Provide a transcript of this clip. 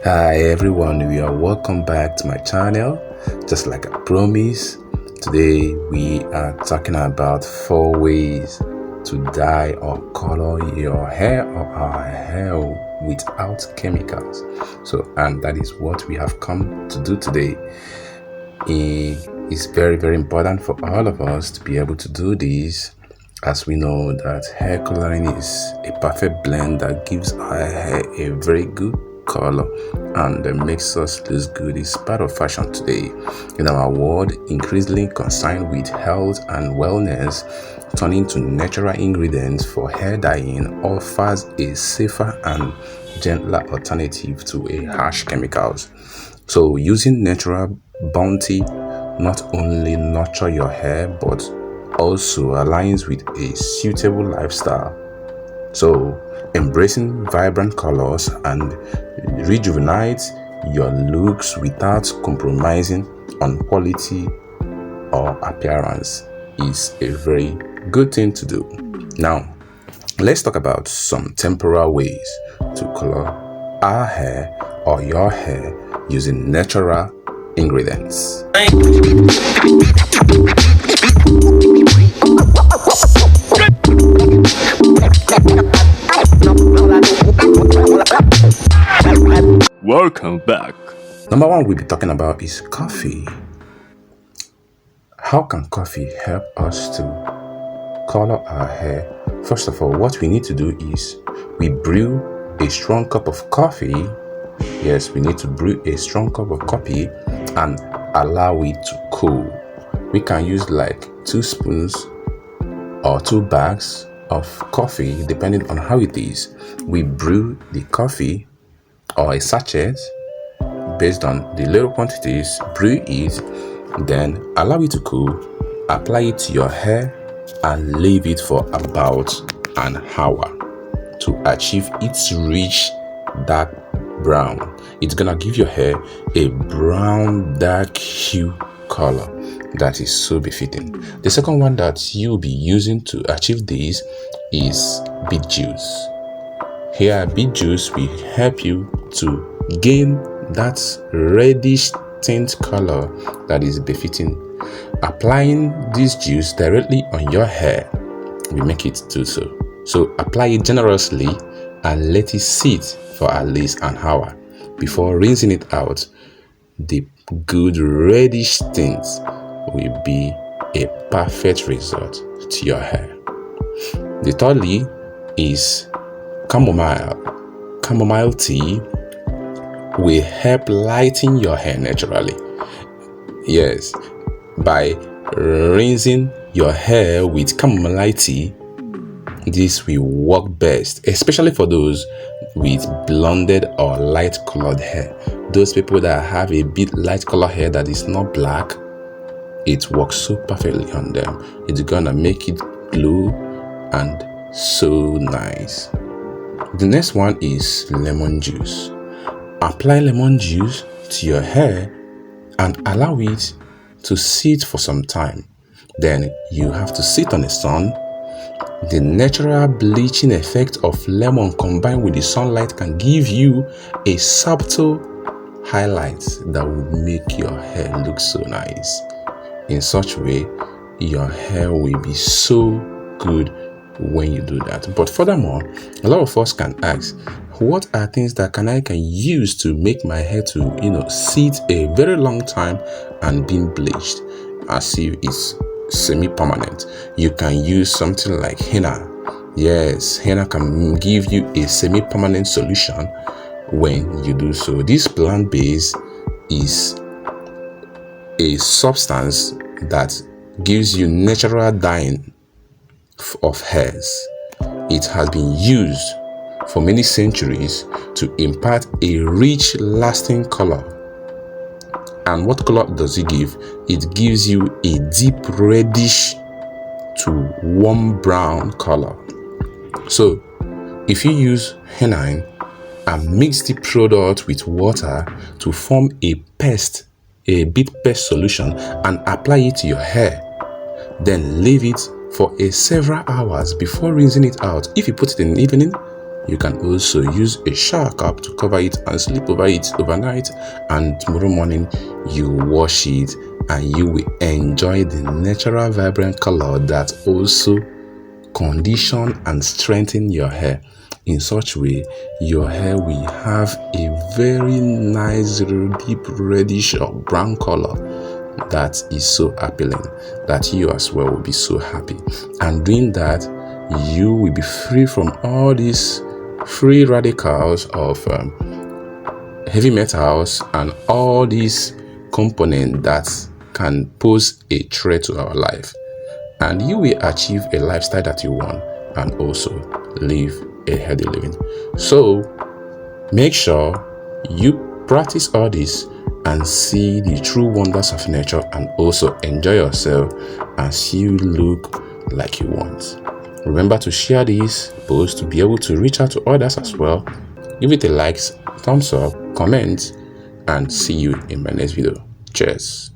Hi everyone, we are welcome back to my channel. Just like I promised, today we are talking about 4 ways to dye or color your hair or our hair without chemicals. And that is what we have come to do today. It's very important for all of us to be able to do this, as we know that hair coloring is a perfect blend that gives our hair a very good color and makes us look good. It's part of fashion today in our world, increasingly concerned with health and wellness. Turning to natural ingredients for hair dyeing offers a safer and gentler alternative to a harsh chemicals. So using natural bounty not only nurture your hair but also aligns with a suitable lifestyle. So embracing vibrant colors and rejuvenate your looks without compromising on quality or appearance is a very good thing to do. Now, let's talk about some temporal ways to color our hair or your hair using natural ingredients. Welcome back. Number one we'll be talking about is coffee. How can coffee help us to color our hair? First of all, what we need to do is we brew a strong cup of coffee. Yes, we need to brew a strong cup of coffee and allow it to cool. We can use like 2 spoons or 2 bags of coffee depending on how it is. We brew the coffee or a sachet based on the little quantities, brew it, then allow it to cool, apply it to your hair and leave it for about an hour to achieve its rich dark brown. It's gonna give your hair a brown dark hue color that is so befitting. The second one that you'll be using to achieve this is beet juice. Here, beet juice will help you to gain that reddish tint color that is befitting. Applying this juice directly on your hair will make it do so. So apply it generously and let it sit for at least an hour before rinsing it out. The good reddish tint will be a perfect result to your hair. The thirdly is chamomile. Chamomile tea will help lighten your hair naturally. Yes, by rinsing your hair with chamomile tea, this will work best, especially for those with blonded or light colored hair. Those people that have a bit light color hair that is not black, it works so perfectly on them. It's gonna make it glow and so nice. The next one is lemon juice. Apply lemon juice to your hair and allow it to sit for some time. Then you have to sit on the sun. The natural bleaching effect of lemon combined with the sunlight can give you a subtle highlight that will make your hair look so nice. In such way, your hair will be so good when you do that. But furthermore, a lot of us can ask, what are things that I can use to make my hair to sit a very long time and being bleached as if it's semi-permanent? You can use something like henna. Yes, henna can give you a semi-permanent solution when you do so. This plant base is a substance that gives you natural dyeing of hairs. It has been used for many centuries to impart a rich, lasting color. And what color does it give? It gives you a deep reddish to warm brown color. So if you use henna and mix the product with water to form a beet paste solution and apply it to your hair, then leave it for several hours before rinsing it out. If you put it in the evening, You can also use a shower cap to cover it and sleep over it overnight, and tomorrow morning you wash it and you will enjoy the natural vibrant color that also condition and strengthen your hair. In such way, your hair will have a very nice deep reddish or brown color that is so appealing that you as well will be so happy. And doing that, you will be free from all these free radicals of heavy metals and all these components that can pose a threat to our life. And you will achieve a lifestyle that you want and also live a healthy living. So make sure you practice all this and see the true wonders of nature, and also enjoy yourself as you look like you want. Remember to share this post to be able to reach out to others as well. Give it a like, thumbs up, comment, and see you in my next video. Cheers.